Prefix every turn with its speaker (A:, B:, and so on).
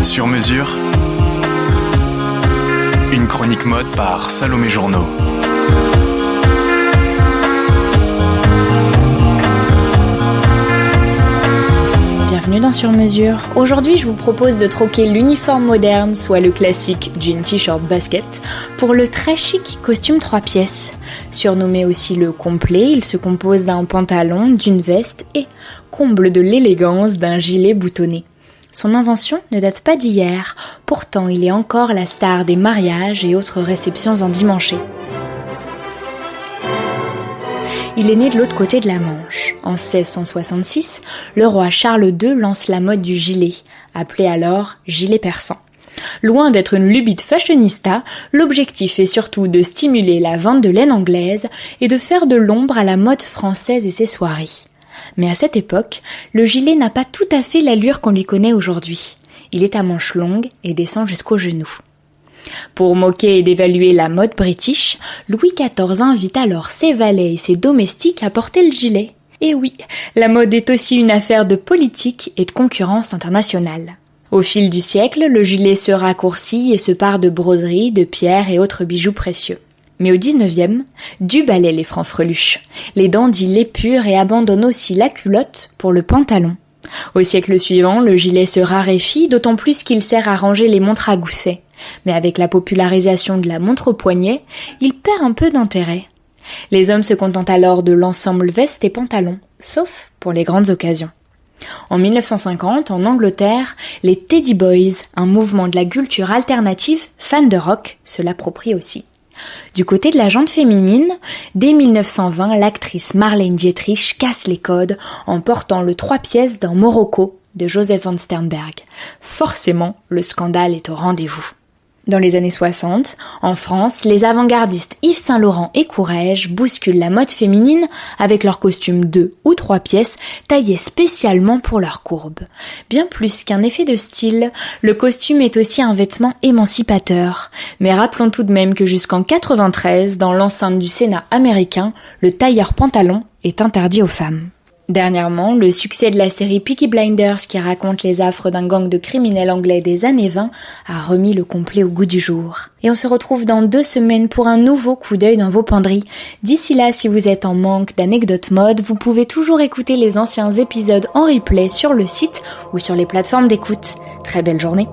A: Sur mesure, une chronique mode par Salomé Journeau.
B: Bienvenue dans Sur Mesure. Aujourd'hui, je vous propose de troquer l'uniforme moderne, soit le classique jean t-shirt basket, pour le très chic costume 3 pièces. Surnommé aussi le complet, il se compose d'un pantalon, d'une veste et, comble de l'élégance, d'un gilet boutonné. Son invention ne date pas d'hier, pourtant il est encore la star des mariages et autres réceptions endimanchées. Il est né de l'autre côté de la Manche. En 1666, le roi Charles II lance la mode du gilet, appelé alors gilet persan. Loin d'être une lubie de fashionista, l'objectif est surtout de stimuler la vente de laine anglaise et de faire de l'ombre à la mode française et ses soirées. Mais à cette époque, le gilet n'a pas tout à fait l'allure qu'on lui connaît aujourd'hui. Il est à manches longues et descend jusqu'aux genoux. Pour moquer et dévaluer la mode british, Louis XIV invite alors ses valets et ses domestiques à porter le gilet. Et oui, la mode est aussi une affaire de politique et de concurrence internationale. Au fil du siècle, le gilet se raccourcit et se pare de broderies, de pierres et autres bijoux précieux. Mais au 19e, du balai les francs-freluches. Les dandys l'épurent et abandonnent aussi la culotte pour le pantalon. Au siècle suivant, le gilet se raréfie, d'autant plus qu'il sert à ranger les montres à gousset. Mais avec la popularisation de la montre au poignet, il perd un peu d'intérêt. Les hommes se contentent alors de l'ensemble veste et pantalon, sauf pour les grandes occasions. En 1950, en Angleterre, les Teddy Boys, un mouvement de la culture alternative, fans de rock, se l'approprient aussi. Du côté de la jante féminine, dès 1920, l'actrice Marlène Dietrich casse les codes en portant le 3 pièces d'un Morocco de Joseph von Sternberg. Forcément, le scandale est au rendez-vous. Dans les années 60, en France, les avant-gardistes Yves Saint Laurent et Courrèges bousculent la mode féminine avec leurs costumes 2 ou 3 pièces taillés spécialement pour leurs courbes. Bien plus qu'un effet de style, le costume est aussi un vêtement émancipateur. Mais rappelons tout de même que jusqu'en 93, dans l'enceinte du Sénat américain, le tailleur pantalon est interdit aux femmes. Dernièrement, le succès de la série Peaky Blinders, qui raconte les affres d'un gang de criminels anglais des années 20, a remis le complet au goût du jour. Et on se retrouve dans 2 semaines pour un nouveau coup d'œil dans vos penderies. D'ici là, si vous êtes en manque d'anecdotes mode, vous pouvez toujours écouter les anciens épisodes en replay sur le site ou sur les plateformes d'écoute. Très belle journée.